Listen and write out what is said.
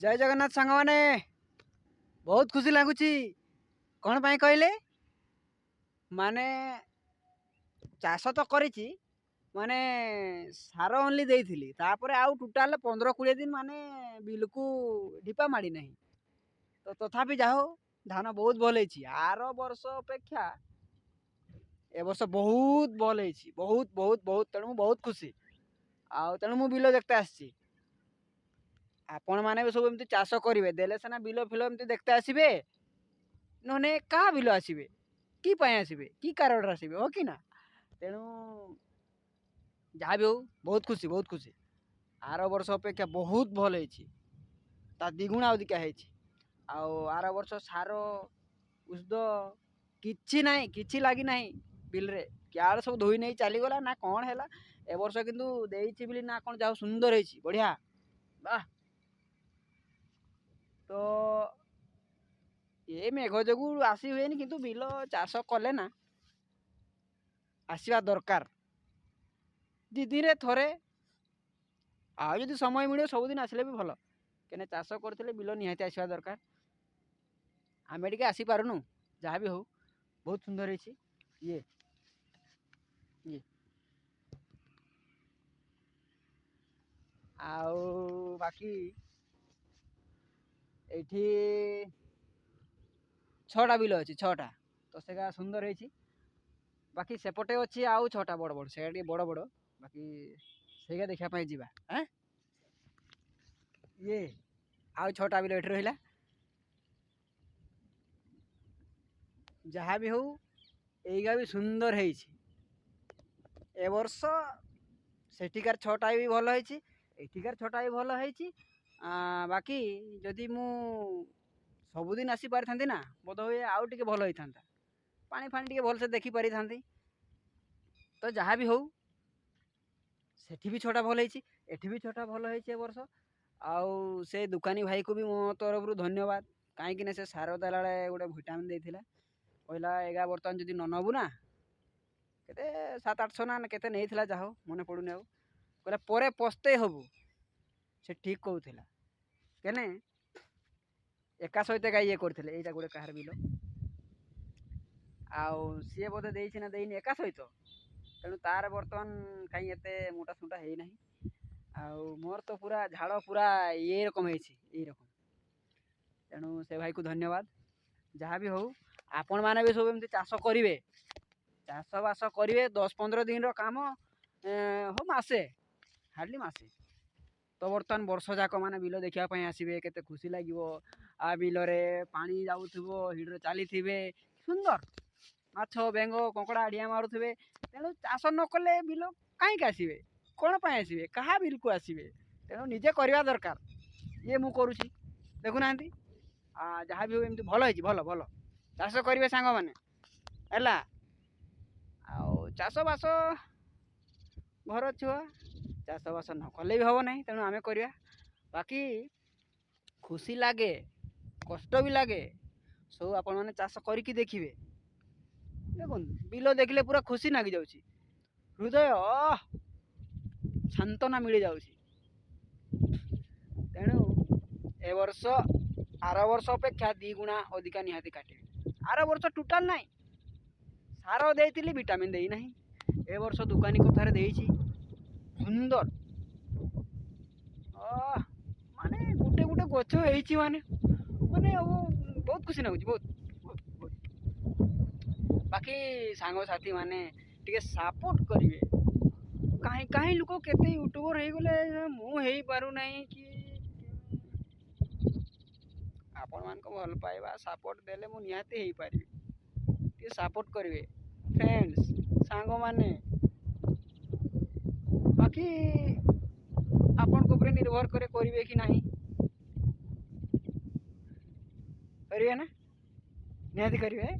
जय जगन्नाथ सांग मैंने बहुत खुशी लगुच कौन पाई कहले माने चाष तो करी माने सार ओनली देइथिली तापर आउ टोटाल 15-20 दिन माने बिल को ढिपा माड़ी नहीं तो तथापि जाओ धान बहुत भल आर वर्ष अपेक्षा ए वर्ष बहुत भल बहुत बहुत बहुत तेणु बहुत खुशी तेणु मु बिल देखते आसी आपण मैंने भी सब एमती चाष करेंगे देले सीना बिल फिल एमती देखते आसबे नहने क्या बिल आसबे कि आसबे कि कारण आसबे हो कि ना तेणु जहाँ भी हो बहुत खुशी आर वर्ष अपेक्षा बहुत भल ता द्विगुणा अधिका आर वर्ष सार उषद कि लगी ना बिल रे क्या सब धोई नहीं चलीगला ना कौन है ए वर्ष कितु ना कौन जा सुंदर है बढ़िया वाह तो ये मेघ जो आसी हुए कि बिल चाष कले ना आसवा दरकार दिन में थोड़े आदि समय मिले सबुदिन आसले भी भल कहीं चाष करते बिल निहाती आसवा दरकार आम टे आसीपारुनु जहाँ भी हो बहुत सुंदर है ये ये आउ बाकी ये 6टा बिल अच्छी 6टा तो से सुंदर है बाकी सेपटे अच्छी आउ 6टा बड़ बड़ से बड़ बड़ बाकी से देखापी जावा हाँ ये आउ 6टा बिल ये रहा जहाँ भी हो यहीगा भी सुंदर है ए वर्ष सेठिकार 6टा भी भल है एठिकार 6टा भी भल है बाकी जदि मु सबुदिन आसी पारि थांती ना बोध हुए आउ टिके भल होई थांता पानी फानी टिके भल से देखी पारि थांती तो जहाँ भी हो सेठी भी 6टा भल है एठी भी 6टा भल है ए वर्ष आउ से दुकानी भाई को भी मो तरफ धन्यवाद कहीं से सार देला गोटे भिटामिन देता कहला एगा बर्तमान जदि न नबू ना के 700-800 ना के नहीं जा मन पड़ूनी आउ कहला परे पस्ते हबू से ठीक कहूला केने एका सहित का ये करते यहाँ गोटे कहार बिल आउ सी बोधे देना देनी एका सहित तेणु तार बर्तमान कहीं एत मोटा सुटा है ना आउ मोर तो पूरा झाड़ पूरा ये रकम यही रकम तेणु से भाई को धन्यवाद जहाँ भी हो आपण मैंने भी सब एमती चाष करेंगे चाष बास करेंगे 10-15 दिन काम हो मसे हार्डली मसे तो बर्तमान वर्ष जाक मैंने बिल देखापी आसवे के खुशी लगे आ बिल पानी जाऊे हिड्रे चली सुंदर माछ बेंग कंकड़ा आड़िया मारुवे तेणु चाष न कले बिल कहीं आसवे कौन पाई आसवे क्या बिल को आसवे तेणु निजे करवा दरकार ये मु करुँची देखुना जहाँ भी हो एमती भल है भल भल चाष करेंगे सांग मैंने है चाष बास घर छुआ चाष बास न कले भी हम ना तेणु आम करवा बाकी खुशी लगे कष्ट भी लगे सब आपण मैंने चाष करके देखिए देखो बिल देखले पूरा खुशी लगी जाऊँ हृदय सांत्वना मिल जाऊँ तेणु ए वर्ष आर वर्ष अपेक्षा 2 गुणा अधिका निहाती काटे आर वर्ष टोटाल ना सार देती विटामिन दे ना ए वर्ष दुकानी कथार दे सुंदर माने गोटे गोटे गछ होती माने माने बहुत खुशी लगुच बहुत बाकी सांग साथी माने टिके सपोर्ट करेंगे कहीं कहीं लोक केते यूट्यूबर हो गले मुझे पारू नहीं कि आपण मान को भल पाइबा सपोर्ट देले मु निहाती हो पारि टे सपोर्ट करेंगे फ्रेंड्स सांग माने बाकी आपण को ऊपर निर्भर करे करेंगे कि नहीं करेंगे ना निहाती करेंगे।